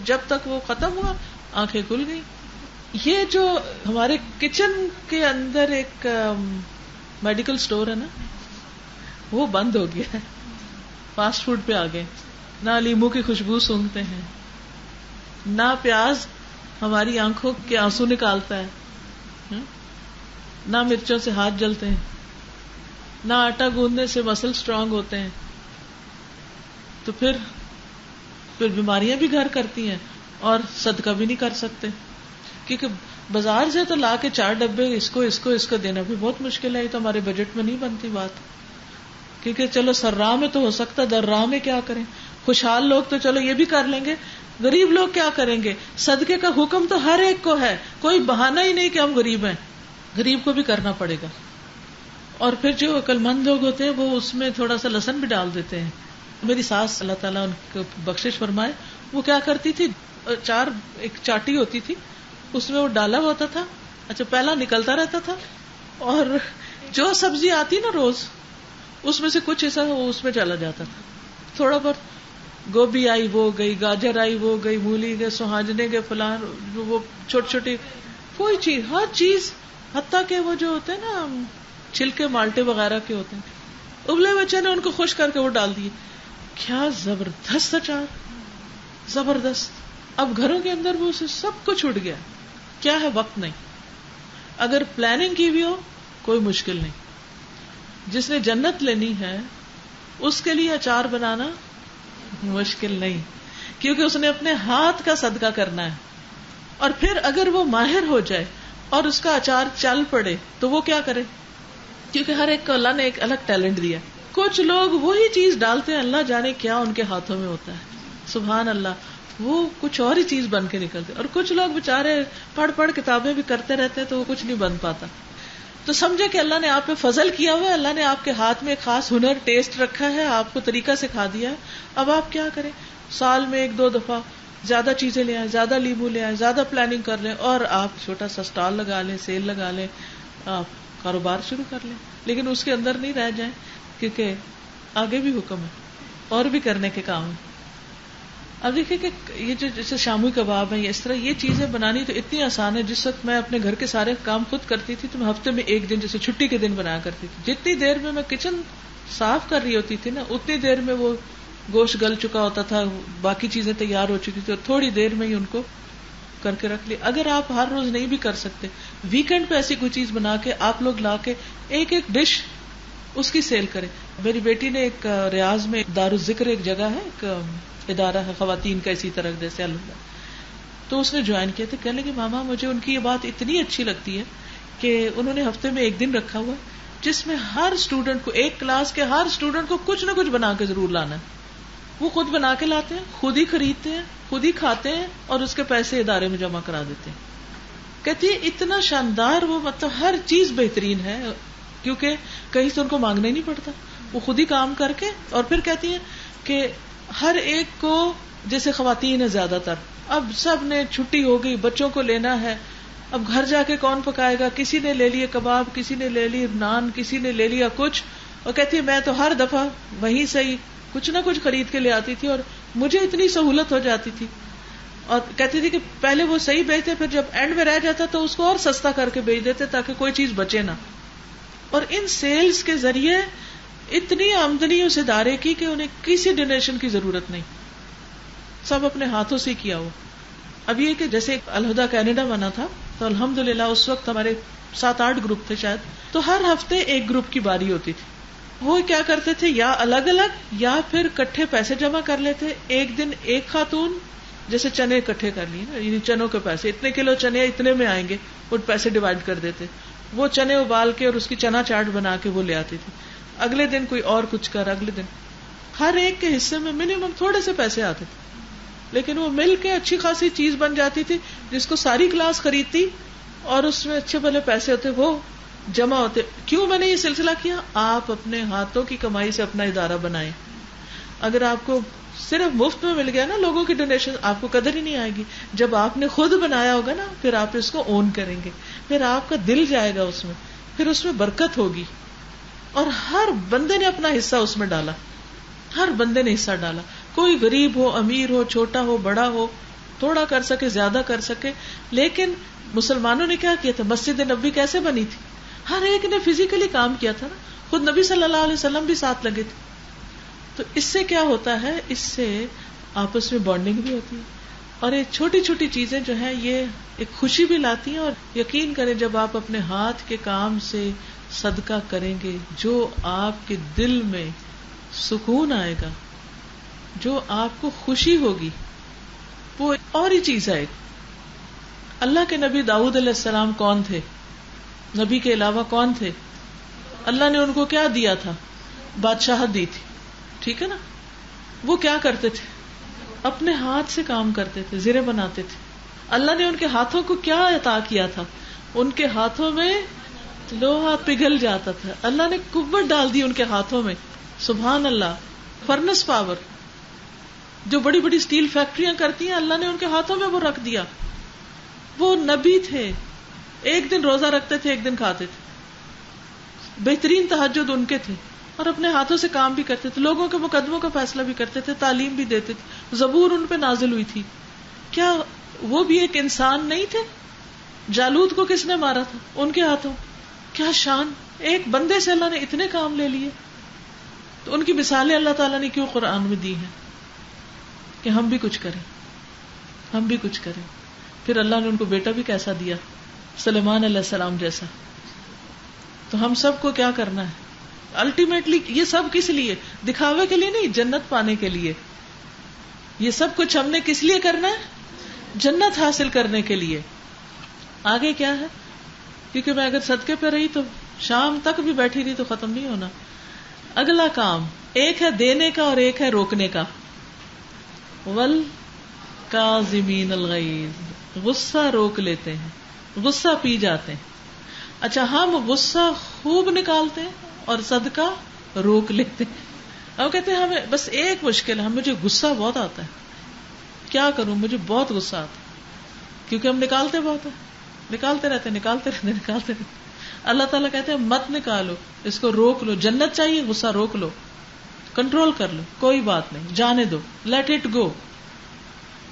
جب تک وہ ختم ہوا آنکھیں کھل گئی. یہ جو ہمارے کچن کے اندر ایک میڈیکل سٹور ہے نا, وہ بند ہو گیا ہے, فاسٹ فوڈ پہ آ گئے. نہ لیمو کی خوشبو سونگتے ہیں, نہ پیاز ہماری آنکھوں کے آنسو نکالتا ہے, نہ مرچوں سے ہاتھ جلتے ہیں, نہ آٹا گوندنے سے مسل سٹرانگ ہوتے ہیں. تو پھر بیماریاں بھی گھر کرتی ہیں اور صدقہ بھی نہیں کر سکتے کیونکہ بازار سے تو لا کے 4 ڈبے اس کو دینا بھی بہت مشکل ہے. یہ تو ہمارے بجٹ میں نہیں بنتی بات, کیونکہ چلو سرراہ میں تو ہو سکتا, درراہ میں کیا کریں؟ خوشحال لوگ تو چلو یہ بھی کر لیں گے, غریب لوگ کیا کریں گے؟ صدقے کا حکم تو ہر ایک کو ہے, کوئی بہانہ ہی نہیں کہ ہم غریب ہیں, غریب کو بھی کرنا پڑے گا. اور پھر جو عقل مند لوگ ہوتے ہیں وہ اس میں تھوڑا سا لہسن بھی ڈال دیتے ہیں. میری ساس اللہ تعالیٰ ان کو بخشش فرمائے, وہ کیا کرتی تھی, ایک چاٹی ہوتی تھی اس میں وہ ڈالا ہوتا تھا, اچھا پہلا نکلتا رہتا تھا, اور جو سبزی آتی نا روز اس میں سے کچھ ایسا اس میں چلا جاتا تھا. تھوڑا بہت گوبھی آئی وہ گئی, گاجر آئی وہ گئی, مولی گئے, سہاجنے گئے, فلان, وہ چھوٹی چھوٹی کوئی چیز, ہر چیز, حتیٰ کہ وہ جو ہوتے ہیں نا چھلکے مالٹے وغیرہ کے ہوتے ہیں, ابلے ہوئے چنے ان کو خشک کر کے وہ ڈال دیے. کیا زبردست اچار, زبردست. اب گھروں کے اندر وہ سب کچھ اٹھ گیا. کیا ہے؟ وقت نہیں. اگر پلاننگ کی بھی ہو کوئی مشکل نہیں. جس نے جنت لینی ہے اس کے لیے اچار بنانا مشکل نہیں, کیونکہ اس نے اپنے ہاتھ کا صدقہ کرنا ہے. اور پھر اگر وہ ماہر ہو جائے اور اس کا اچار چل پڑے تو وہ کیا کرے, کیونکہ ہر ایک کو اللہ نے ایک الگ ٹیلنٹ دیا. کچھ لوگ وہی چیز ڈالتے ہیں، اللہ جانے کیا ان کے ہاتھوں میں ہوتا ہے، سبحان اللہ، وہ کچھ اور ہی چیز بن کے نکلتے. اور کچھ لوگ بےچارے پڑھ پڑھ کتابیں بھی کرتے رہتے ہیں تو وہ کچھ نہیں بن پاتا. تو سمجھے کہ اللہ نے آپ پہ فضل کیا ہوا ہے، اللہ نے آپ کے ہاتھ میں ایک خاص ہنر، ٹیسٹ رکھا ہے، آپ کو طریقہ سکھا دیا ہے. اب آپ کیا کریں، سال میں 1-2 دفعہ زیادہ چیزیں لے آئیں، زیادہ لیمو لے آئیں، زیادہ پلاننگ کر لیں، اور آپ چھوٹا سا اسٹال لگا لیں، سیل لگا لیں، آپ کاروبار شروع کر لیں. لیکن اس کے اندر نہیں رہ جائیں، کیونکہ آگے بھی حکم ہے اور بھی کرنے کے کام ہے. اب دیکھیں کہ یہ جو جیسے شامی کباب ہے، اس طرح یہ چیزیں بنانی تو اتنی آسان ہے. جس وقت میں اپنے گھر کے سارے کام خود کرتی تھی تو میں ہفتے میں 1 دن جیسے چھٹی کے دن بنایا کرتی تھی. جتنی دیر میں کچن صاف کر رہی ہوتی تھی نا، اتنی دیر میں وہ گوشت گل چکا ہوتا تھا، باقی چیزیں تیار ہو چکی تھی، اور تھوڑی دیر میں ہی ان کو کر کے رکھ لی. اگر آپ ہر روز نہیں بھی کر سکتے، ویکینڈ پہ ایسی کوئی چیز بنا کے آپ لوگ لا کے ایک ڈش اس کی سیل کریں. میری بیٹی نے ایک ریاض میں دارالذکر ایک جگہ ہے، ایک ادارہ ہے خواتین کا اسی طرح جیسے اللہ، تو اس نے جوائن کیا تھا. کہنے لگی ماما مجھے ان کی یہ بات اتنی اچھی لگتی ہے کہ انہوں نے ہفتے میں 1 دن رکھا ہوا جس میں ہر اسٹوڈنٹ کو، ایک کلاس کے ہر اسٹوڈنٹ کو کچھ نہ کچھ بنا کے ضرور لانا ہے. وہ خود بنا کے لاتے ہیں، خود ہی خریدتے ہیں، خود ہی کھاتے ہیں، اور اس کے پیسے ادارے میں جمع کرا دیتے ہیں. کہتی ہے اتنا شاندار، وہ مطلب ہر چیز بہترین ہے، کیونکہ کہیں سے ان کو مانگنا ہی نہیں پڑتا، وہ خود ہی کام کر کے. اور پھر کہتی ہیں کہ ہر ایک کو، جیسے خواتین ہے زیادہ تر، اب سب نے چھٹی ہو گئی، بچوں کو لینا ہے، اب گھر جا کے کون پکائے گا، کسی نے لے لیے کباب، کسی نے لے لی نان، کسی نے لے لیا کچھ. اور کہتی ہے میں تو ہر دفعہ وہیں سے ہی کچھ نہ کچھ خرید کے لے آتی تھی اور مجھے اتنی سہولت ہو جاتی تھی. اور کہتی تھی کہ پہلے وہ صحیح بیچتے، پھر جب اینڈ میں رہ جاتا تو اس کو اور سستا کر کے بیچ دیتے تاکہ کوئی چیز بچے نہ. اور ان سیلز کے ذریعے اتنی آمدنی اس ادارے کی کہ انہیں کسی ڈونیشن کی ضرورت نہیں، سب اپنے ہاتھوں سے کیا ہو. اب یہ کہ جیسے الہدیٰ کینیڈا بنا تھا تو الحمدللہ اس وقت ہمارے 7-8 گروپ تھے شاید، تو ہر ہفتے ایک گروپ کی باری ہوتی تھی. وہ کیا کرتے تھے، یا الگ الگ یا پھر کٹھے پیسے جمع کر لیتے. ایک دن ایک خاتون جیسے چنے اکٹھے کر لیے نا، یعنی چنوں کے پیسے، اتنے کلو چنے اتنے میں آئیں گے، وہ پیسے ڈیوائڈ کر دیتے. وہ چنے ابال کے اور اس کی چنا چاٹ بنا کے وہ لے آتی تھی. اگلے دن کوئی اور کچھ کر، اگلے دن ہر ایک کے حصے میں منیمم تھوڑے سے پیسے آتے تھے، لیکن وہ مل کے اچھی خاصی چیز بن جاتی تھی جس کو ساری کلاس خریدتی، اور اس میں اچھے بھلے پیسے ہوتے وہ جمع ہوتے. کیوں میں نے یہ سلسلہ کیا؟ آپ اپنے ہاتھوں کی کمائی سے اپنا ادارہ بنائیں. اگر آپ کو صرف مفت میں مل گیا نا لوگوں کی ڈونیشن، آپ کو قدر ہی نہیں آئے گی. جب آپ نے خود بنایا ہوگا نا، پھر آپ اس کو اون کریں گے، پھر آپ کا دل جائے گا اس میں، پھر اس میں برکت ہوگی. اور ہر بندے نے اپنا حصہ اس میں ڈالا، ہر بندے نے حصہ ڈالا، کوئی غریب ہو، امیر ہو، چھوٹا ہو، بڑا ہو، تھوڑا کر سکے، زیادہ کر سکے. لیکن مسلمانوں نے کیا کیا تھا؟ مسجد نبی کیسے بنی تھی؟ ہر ایک نے فزیکلی کام کیا تھا نا، خود نبی صلی اللہ علیہ وسلم بھی ساتھ لگے تھے. تو اس سے کیا ہوتا ہے، اس سے آپس میں بانڈنگ بھی ہوتی ہے، اور یہ چھوٹی چھوٹی چیزیں جو ہیں یہ ایک خوشی بھی لاتی ہیں. اور یقین کریں جب آپ اپنے ہاتھ کے کام سے صدقہ کریں گے، جو آپ کے دل میں سکون آئے گا، جو آپ کو خوشی ہوگی، وہ اور ہی چیز ہے. اللہ کے نبی داؤد علیہ السلام کون تھے؟ نبی کے علاوہ کون تھے؟ اللہ نے ان کو کیا دیا تھا؟ بادشاہت دی تھی، ٹھیک ہے نا. وہ کیا کرتے تھے؟ اپنے ہاتھ سے کام کرتے تھے، زرے بناتے تھے. اللہ نے ان کے ہاتھوں کو کیا عطا کیا تھا؟ ان کے ہاتھوں میں لوہا پگھل جاتا تھا. اللہ نے قوت ڈال دی ان کے ہاتھوں میں، سبحان اللہ. فرنس پاور جو بڑی بڑی سٹیل فیکٹریاں کرتی ہیں، اللہ نے ان کے ہاتھوں میں وہ رکھ دیا. وہ نبی تھے، ایک دن روزہ رکھتے تھے، ایک دن کھاتے تھے. بہترین تہجد ان کے تھے، اور اپنے ہاتھوں سے کام بھی کرتے تھے، لوگوں کے مقدموں کا فیصلہ بھی کرتے تھے، تعلیم بھی دیتے تھے. زبور ان پہ نازل ہوئی تھی. کیا وہ بھی ایک انسان نہیں تھے؟ جالوت کو کس نے مارا تھا؟ ان کے ہاتھوں. کیا شان! ایک بندے سے اللہ نے اتنے کام لے لیے. تو ان کی مثالیں اللہ تعالیٰ نے کیوں قرآن میں دی ہیں کہ ہم بھی کچھ کریں، ہم بھی کچھ کریں. پھر اللہ نے ان کو بیٹا بھی کیسا دیا، سلیمان علیہ السلام جیسا. تو ہم سب کو کیا کرنا ہے الٹیمیٹلی؟ یہ سب کس لیے؟ دکھاوے کے لیے نہیں، جنت پانے کے لیے. یہ سب کچھ ہم نے کس لیے کرنا ہے؟ جنت حاصل کرنے کے لیے. آگے کیا ہے؟ کیونکہ میں اگر صدقے پہ رہی تو شام تک بھی بیٹھی رہی تو ختم نہیں ہونا. اگلا کام ایک ہے دینے کا اور ایک ہے روکنے کا. والکاظمین الغیظ، غصہ روک لیتے ہیں، غصہ پی جاتے ہیں. اچھا ہم غصہ خوب نکالتے ہیں اور صدقہ روک لیتے ہیں. ہم کہتے ہیں ہمیں بس ایک مشکل ہے، مجھے غصہ بہت آتا ہے، کیا کروں، مجھے بہت غصہ آتا ہے، کیونکہ ہم نکالتے بہت ہیں، نکالتے رہتے. اللہ تعالیٰ کہتے ہیں مت نکالو، اس کو روک لو. جنت چاہیے، غصہ روک لو، کنٹرول کر لو، کوئی بات نہیں، جانے دو، لیٹ اٹ گو.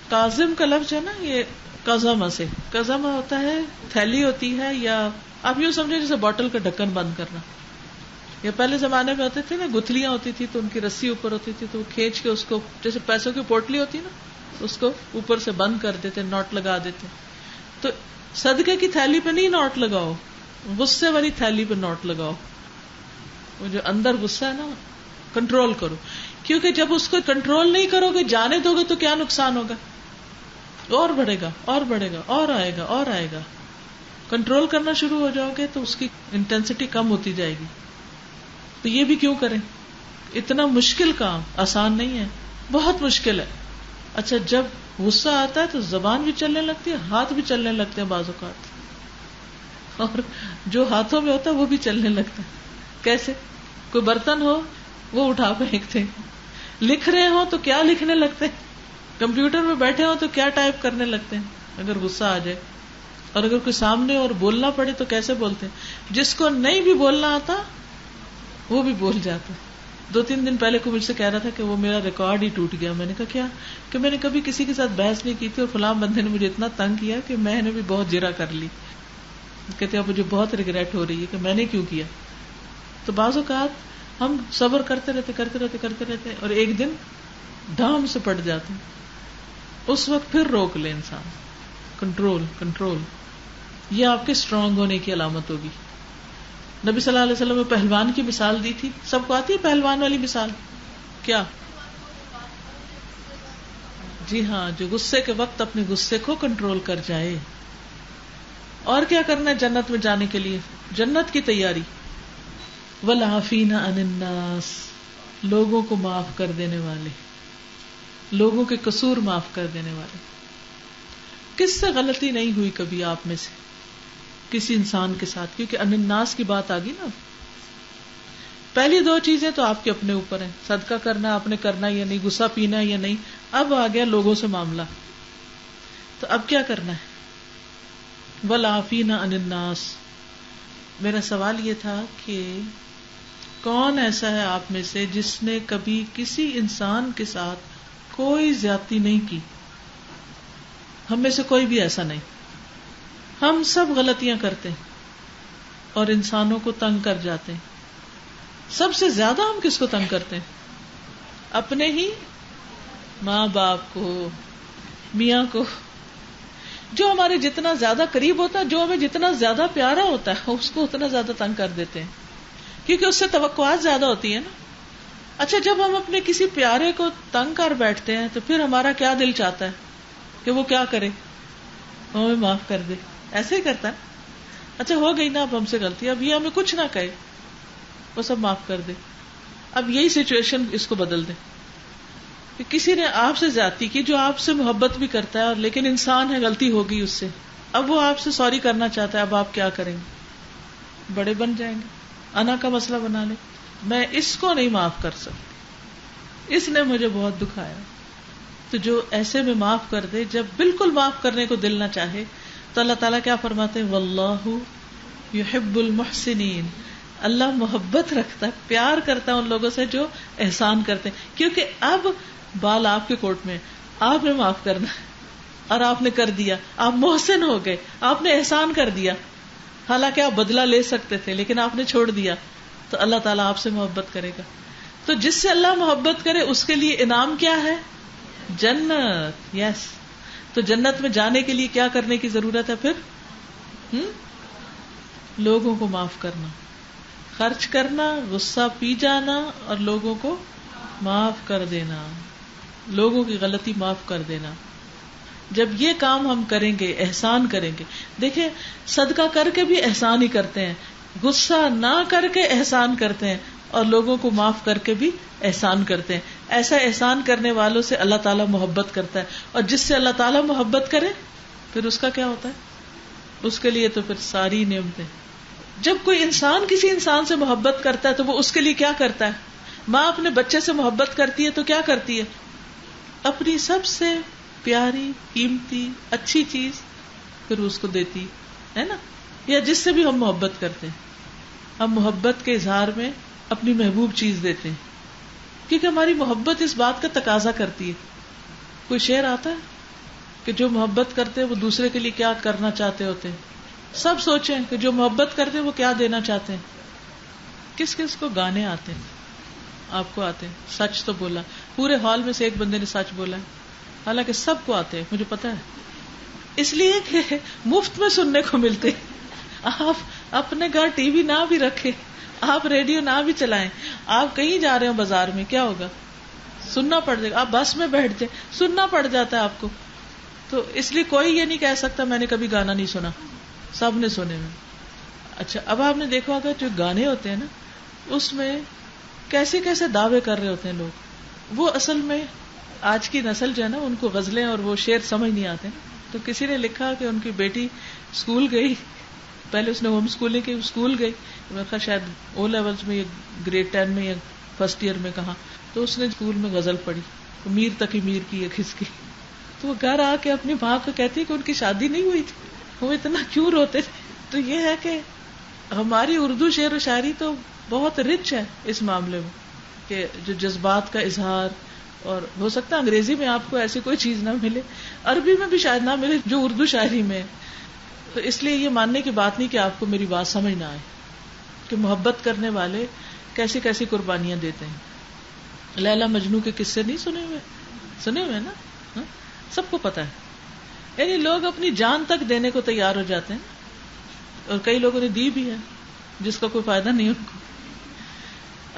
کاظم کا لفظ ہے نا، یہ کظم سے، کظم ہوتا ہے تھیلی ہوتی ہے، یا آپ یوں سمجھے جیسے بوٹل کا ڈھکن بند کرنا. یا پہلے زمانے میں ہوتے تھے نا، گتھلیاں ہوتی تھی تو ان کی رسی اوپر ہوتی تھی، تو وہ کھینچ کے اس کو جیسے پیسوں کی پوٹلی ہوتی ہے نا، اس کو اوپر سے بند کر دیتے، نوٹ لگا دیتے. تو صدقے کی تھیلی پہ نہیں نوٹ لگاؤ، غصے والی تھیلی پہ نوٹ لگاؤ. وہ جو اندر غصہ ہے نا، کنٹرول کرو، کیونکہ جب اس کو کنٹرول نہیں کرو گے، جانے دو گے، تو کیا نقصان ہوگا؟ اور بڑھے گا اور بڑھے گا اور آئے گا اور آئے گا. کنٹرول کرنا شروع ہو جاؤ گے تو اس کی انٹینسٹی کم ہوتی جائے گی. تو یہ بھی کیوں کریں؟ اتنا مشکل کام آسان نہیں ہے، بہت مشکل ہے. اچھا جب غصہ آتا ہے تو زبان بھی چلنے لگتی ہے، ہاتھ بھی چلنے لگتے ہیں بعض اوقات، اور جو ہاتھوں میں ہوتا ہے وہ بھی چلنے لگتا ہے. کیسے؟ کوئی برتن ہو وہ اٹھا پھینکتے ہیں، لکھ رہے ہو تو کیا لکھنے لگتے ہیں، کمپیوٹر میں بیٹھے ہو تو کیا ٹائپ کرنے لگتے ہیں اگر غصہ آ جائے. اور اگر کوئی سامنے اور بولنا پڑے تو کیسے بولتے ہیں. جس کو نہیں بھی بولنا آتا وہ بھی بول جاتا. 2-3 دن پہلے کوئی مجھ سے کہہ رہا تھا کہ وہ میرا ریکارڈ ہی ٹوٹ گیا. میں نے کہا کیا؟ کہ میں نے کبھی کسی کے ساتھ بحث نہیں کی تھی، اور فلاں بندے نے مجھے اتنا تنگ کیا کہ میں نے بھی بہت جرا کر لی. کہتے اب مجھے بہت ریگریٹ ہو رہی ہے کہ میں نے کیوں کیا. تو بعض اوقات ہم صبر کرتے رہتے اور ایک دن ڈھام سے پڑ جاتے ہیں. اس وقت پھر روک لے انسان. کنٹرول یہ آپ کے اسٹرانگ ہونے کی علامت ہوگی. نبی صلی اللہ علیہ وسلم نے پہلوان کی مثال دی تھی. سب کو آتی ہے پہلوان والی مثال؟ کیا؟ جی ہاں، جو غصے کے وقت اپنے غصے کو کنٹرول کر جائے. اور کیا کرنا ہے جنت میں جانے کے لیے؟ جنت کی تیاری. والعافین عن الناس، لوگوں کو معاف کر دینے والے، لوگوں کے قصور معاف کر دینے والے. کس سے غلطی نہیں ہوئی کبھی آپ میں سے کسی انسان کے ساتھ؟ کیونکہ ان الناس کی بات آ گئی نا. پہلی 2 چیزیں تو آپ کے اپنے اوپر ہیں، صدقہ کرنا آپ نے کرنا یا نہیں، غصہ پینا یا نہیں. اب آ گیا لوگوں سے معاملہ. تو اب کیا کرنا ہے؟ والعافین عن الناس. میرا سوال یہ تھا کہ کون ایسا ہے آپ میں سے جس نے کبھی کسی انسان کے ساتھ کوئی زیادتی نہیں کی؟ ہم میں سے کوئی بھی ایسا نہیں. ہم سب غلطیاں کرتے ہیں اور انسانوں کو تنگ کر جاتے ہیں. سب سے زیادہ ہم کس کو تنگ کرتے ہیں؟ اپنے ہی ماں باپ کو، میاں کو. جو ہمارے جتنا زیادہ قریب ہوتا ہے، جو ہمیں جتنا زیادہ پیارا ہوتا ہے، اس کو اتنا زیادہ تنگ کر دیتے ہیں، کیونکہ اس سے توقعات زیادہ ہوتی ہے نا. اچھا جب ہم اپنے کسی پیارے کو تنگ کر بیٹھتے ہیں تو پھر ہمارا کیا دل چاہتا ہے کہ وہ کیا کرے؟ ہمیں معاف کر دے. ایسے ہی کرتا ہے. اچھا ہو گئی نا اب ہم سے غلطی، اب یہ ہمیں کچھ نہ کہے، وہ سب معاف کر دے. اب یہی سچویشن اس کو بدل دے کہ کسی نے آپ سے زیادتی کی، جو آپ سے محبت بھی کرتا ہے، لیکن انسان ہے، غلطی ہوگی اس سے. اب وہ آپ سے سوری کرنا چاہتا ہے. اب آپ کیا کریں گے؟ بڑے بن جائیں گے، انا کا مسئلہ بنا لیں. میں اس کو نہیں معاف کر سکتی، اس نے مجھے بہت دکھایا. تو جو ایسے میں معاف کر دے، جب بالکل معاف کرنے کو دل نہ چاہے، تو اللہ تعالیٰ کیا فرماتے ہیں؟ واللہ یحب المحسنین. اللہ محبت رکھتا ہے، پیار کرتا ہے ان لوگوں سے جو احسان کرتے ہیں. کیونکہ اب بال آپ کے کوٹ میں، آپ نے معاف کرنا ہے، اور آپ نے کر دیا. آپ محسن ہو گئے، آپ نے احسان کر دیا. حالانکہ آپ بدلہ لے سکتے تھے لیکن آپ نے چھوڑ دیا. تو اللہ تعالیٰ آپ سے محبت کرے گا. تو جس سے اللہ محبت کرے اس کے لیے انعام کیا ہے؟ جنت. یس. تو جنت میں جانے کے لیے کیا کرنے کی ضرورت ہے پھر؟ لوگوں کو معاف کرنا، خرچ کرنا، غصہ پی جانا، اور لوگوں کو معاف کر دینا، لوگوں کی غلطی معاف کر دینا. جب یہ کام ہم کریں گے، احسان کریں گے. دیکھیں صدقہ کر کے بھی احسان ہی کرتے ہیں، غصہ نہ کر کے احسان کرتے ہیں، اور لوگوں کو معاف کر کے بھی احسان کرتے ہیں. ایسا احسان کرنے والوں سے اللہ تعالیٰ محبت کرتا ہے, اور جس سے اللہ تعالیٰ محبت کرے پھر اس کا کیا ہوتا ہے, اس کے لیے تو پھر ساری نعمتیں. جب کوئی انسان کسی انسان سے محبت کرتا ہے تو وہ اس کے لیے کیا کرتا ہے. ماں اپنے بچے سے محبت کرتی ہے تو کیا کرتی ہے, اپنی سب سے پیاری قیمتی اچھی چیز پھر اس کو دیتی ہے نا. یا جس سے بھی ہم محبت کرتے ہیں, ہم محبت کے اظہار میں اپنی محبوب چیز دیتے ہیں, کیونکہ ہماری محبت اس بات کا تقاضا کرتی ہے. کوئی شعر آتا ہے کہ جو محبت کرتے ہیں وہ دوسرے کے لیے کیا کرنا چاہتے ہوتے ہیں. سب سوچیں کہ جو محبت کرتے ہیں وہ کیا دینا چاہتے ہیں. کس کس کو گانے آتے ہیں؟ آپ کو آتے ہیں. سچ تو بولا, پورے ہال میں سے ایک بندے نے سچ بولا ہے, حالانکہ سب کو آتے ہیں, مجھے پتا ہے, اس لیے کہ مفت میں سننے کو ملتے. آپ اپنے گھر ٹی وی نہ بھی رکھے, آپ ریڈیو نہ بھی چلائیں, آپ کہیں جا رہے ہو بازار میں, کیا ہوگا, سننا پڑ جائے گا. آپ بس میں بیٹھ جائیں, سننا پڑ جاتا ہے آپ کو. تو اس لیے کوئی یہ نہیں کہہ سکتا میں نے کبھی گانا نہیں سنا, سب نے سنے میں. اچھا, اب آپ نے دیکھا ہوگا جو گانے ہوتے ہیں نا, اس میں کیسے کیسے دعوے کر رہے ہوتے ہیں لوگ. وہ اصل میں آج کی نسل جو ہے نا, ان کو غزلیں اور وہ شعر سمجھ نہیں آتے. تو کسی نے لکھا کہ ان کی بیٹی اسکول گئی, پہلے اس نے ہوم اسکولنگ کی, اسکول گئی, میرے خیال شاید او لیولز میں یا گریڈ 10 میں یا فرسٹ ایئر میں کہا, تو اس نے اسکول میں غزل پڑھی, میر تک میر کی ایک کھس کی. تو وہ گھر آ کے اپنی ماں کو کہتی کہ ان کی شادی نہیں ہوئی تھی, وہ اتنا کیوں روتے تھے. تو یہ ہے کہ ہماری اردو شعر و شاعری تو بہت رچ ہے اس معاملے میں, کہ جو جذبات کا اظہار, اور ہو سکتا ہے انگریزی میں آپ کو ایسی کوئی چیز نہ ملے, عربی میں بھی شاید نہ ملے جو اردو شاعری میں. تو اس لیے یہ ماننے کی بات نہیں کہ آپ کو میری بات سمجھ نہ آئے, کہ محبت کرنے والے کیسی کیسی قربانیاں دیتے ہیں. لیلا مجنو کے قصے نہیں سنے ہوئے نا, سب کو پتا ہے. یعنی لوگ اپنی جان تک دینے کو تیار ہو جاتے ہیں, اور کئی لوگوں نے دی بھی ہے جس کا کوئی فائدہ نہیں ان کو.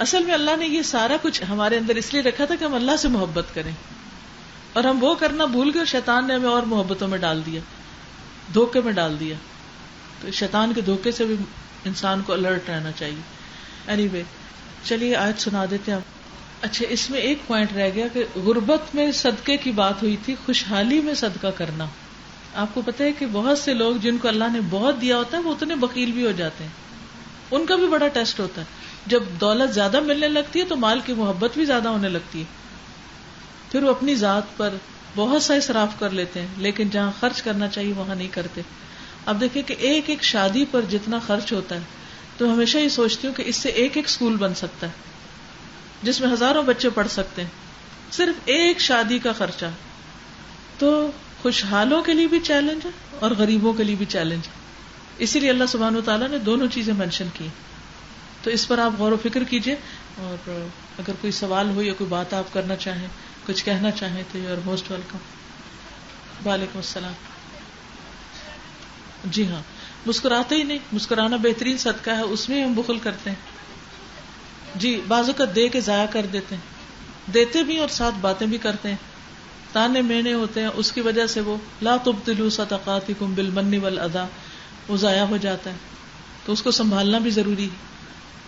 اصل میں اللہ نے یہ سارا کچھ ہمارے اندر اس لیے رکھا تھا کہ ہم اللہ سے محبت کریں, اور ہم وہ کرنا بھول گئے, اور شیطان نے ہمیں اور محبتوں میں ڈال دیا, دھوکے میں ڈال دیا. تو شیطان کے دھوکے سے بھی انسان کو الرٹ رہنا چاہیے. اینی وے, چلیے آیت سنا دیتے ہیں. اچھا, اس میں ایک پوائنٹ رہ گیا کہ غربت میں صدقے کی بات ہوئی تھی, خوشحالی میں صدقہ کرنا. آپ کو پتا ہے کہ بہت سے لوگ جن کو اللہ نے بہت دیا ہوتا ہے وہ اتنے بخیل بھی ہو جاتے ہیں. ان کا بھی بڑا ٹیسٹ ہوتا ہے. جب دولت زیادہ ملنے لگتی ہے تو مال کی محبت بھی زیادہ ہونے لگتی ہے, پھر وہ اپنی ذات پر بہت سا اسراف کر لیتے ہیں, لیکن جہاں خرچ کرنا چاہیے وہاں نہیں کرتے. اب دیکھیں کہ ایک ایک شادی پر جتنا خرچ ہوتا ہے, تو ہمیشہ یہ سوچتی ہوں کہ اس سے ایک ایک اسکول بن سکتا ہے جس میں ہزاروں بچے پڑھ سکتے ہیں, صرف ایک شادی کا خرچہ. تو خوشحالوں کے لیے بھی چیلنج ہے اور غریبوں کے لیے بھی چیلنج ہے. اسی لیے اللہ سبحانہ وتعالیٰ نے دونوں چیزیں مینشن کی. تو اس پر آپ غور و فکر کیجئے, اور اگر کوئی سوال ہو یا کوئی بات آپ کرنا چاہیں, کچھ کہنا چاہیں تو یو آر موسٹ ویلکم. وعلیکم السلام. جی ہاں, مسکراتے ہی نہیں, مسکرانا بہترین صدقہ ہے, اس میں ہم بخل کرتے ہیں. جی, بعض اوقات دے کے ضائع کر دیتے ہیں, دیتے بھی اور ساتھ باتیں بھی کرتے ہیں, تانے مینے ہوتے ہیں, اس کی وجہ سے وہ لا تبطلوا صدقاتکم بالمن والاذى, وہ ضائع ہو جاتا ہے. تو اس کو سنبھالنا بھی ضروری ہے.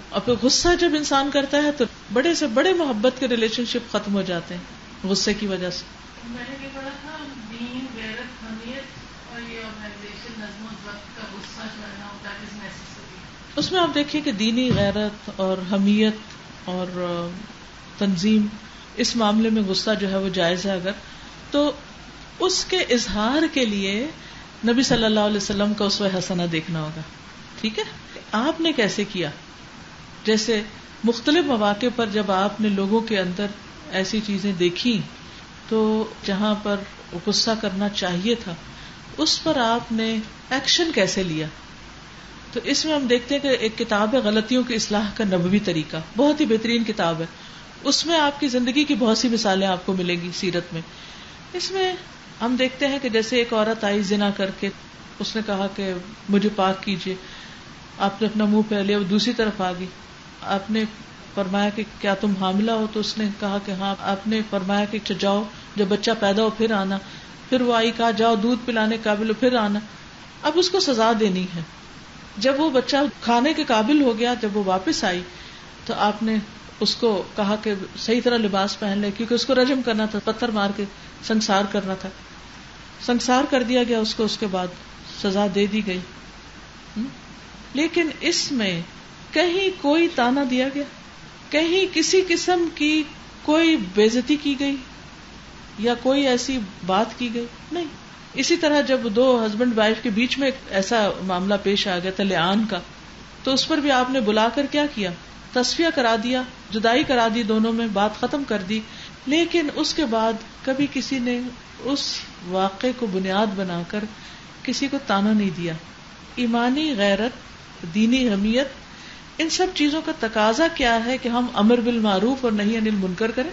اور پھر غصہ جب انسان کرتا ہے تو بڑے سے بڑے محبت کے ریلیشن شپ ختم ہو جاتے ہیں غصے کی وجہ سے. میں نے یہ پڑھا تھا, دین, غیرت, حمیت اور یہ آرگنائزیشن نظم و ضبط کا غصہ جو ہے نا دیٹ از نیسیسری. اس میں آپ دیکھیے کہ دینی غیرت اور حمیت اور تنظیم, اس معاملے میں غصہ جو ہے وہ جائز ہے اگر, تو اس کے اظہار کے لیے نبی صلی اللہ علیہ وسلم کا اسوہ حسنہ دیکھنا ہوگا. ٹھیک ہے, آپ نے کیسے کیا. جیسے مختلف مواقع پر جب آپ نے لوگوں کے اندر ایسی چیزیں دیکھی تو جہاں پر غصہ کرنا چاہیے تھا اس پر آپ نے ایکشن کیسے لیا. تو اس میں ہم دیکھتے ہیں کہ ایک کتاب ہے غلطیوں کی اصلاح کا نبوی طریقہ, بہت ہی بہترین کتاب ہے. اس میں آپ کی زندگی کی بہت سی مثالیں آپ کو ملیں گی سیرت میں. اس میں ہم دیکھتے ہیں کہ جیسے ایک عورت آئی زنا کر کے, اس نے کہا کہ مجھے پاک کیجیے, آپ نے اپنا منہ پھیر لیا, وہ دوسری طرف آ گئی. آپ نے فرمایا کہ کیا تم حاملہ ہو, تو اس نے کہا کہ ہاں. آپ نے فرمایا کہ جاؤ جب بچہ پیدا ہو پھر آنا. پھر وہ آئی, کہا جاؤ دودھ پلانے قابل ہو پھر آنا. اب اس کو سزا دینی ہے. جب وہ بچہ کھانے کے قابل ہو گیا, جب وہ واپس آئی تو آپ نے اس کو کہا کہ صحیح طرح لباس پہن لے، کیونکہ اس کو رجم کرنا تھا، پتھر مار کے سنسار کرنا تھا. سنسار کر دیا گیا اس کو، اس کے بعد سزا دے دی گئی. لیکن اس میں کہیں کوئی تانا دیا گیا، کہیں کسی قسم کی کوئی بے عزتی کی گئی یا کوئی ایسی بات کی گئی نہیں. اسی طرح جب دو ہسبینڈ وائف کے بیچ میں ایسا معاملہ پیش آ گیا تھا لعان کا، تو اس پر بھی آپ نے بلا کر کیا کیا؟ تصفیہ کرا دیا، جدائی کرا دی، دونوں میں بات ختم کر دی. لیکن اس کے بعد کبھی کسی نے اس واقعے کو بنیاد بنا کر کسی کو تانا نہیں دیا. ایمانی غیرت، دینی حمیت، ان سب چیزوں کا تقاضا کیا ہے کہ ہم امر بالمعروف اور نہی عن المنکر کریں،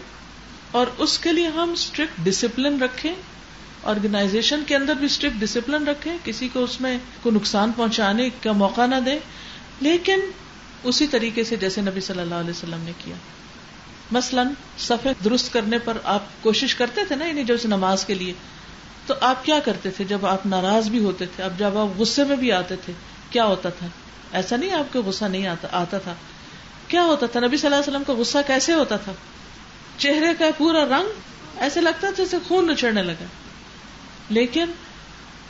اور اس کے لیے ہم اسٹرکٹ ڈسپلن رکھیں، آرگنائزیشن کے اندر بھی اسٹرکٹ ڈسپلن رکھیں، کسی کو اس میں کوئی نقصان پہنچانے کا موقع نہ دیں، لیکن اسی طریقے سے جیسے نبی صلی اللہ علیہ وسلم نے کیا. مثلاً صفیں درست کرنے پر آپ کوشش کرتے تھے نا، یعنی جو نماز کے لیے، تو آپ کیا کرتے تھے جب آپ ناراض بھی ہوتے تھے، اب جب آپ غصے میں بھی آتے تھے کیا ہوتا تھا؟ ایسا نہیں آپ کو غصہ نہیں آتا تھا. کیا ہوتا تھا؟ نبی صلی اللہ علیہ وسلم کا غصہ کیسے ہوتا تھا؟ چہرے کا پورا رنگ ایسے لگتا تھا جیسے خون نچڑنے لگا، لیکن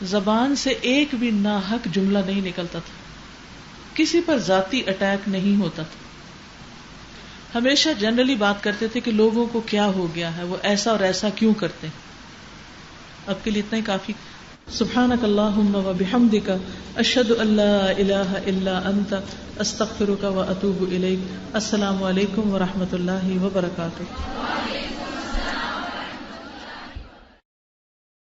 زبان سے ایک بھی ناحق جملہ نہیں نکلتا تھا، کسی پر ذاتی اٹیک نہیں ہوتا تھا. ہمیشہ جنرلی بات کرتے تھے کہ لوگوں کو کیا ہو گیا ہے، وہ ایسا اور ایسا کیوں کرتے ہیں. اب کے لیے اتنا ہی کافی. سبحانک اللہم و بحمدک، اشہد ان لا الہ الا انت، استغفرک و اتوب الیک. السلام علیکم و رحمۃ اللہ وبرکاتہ.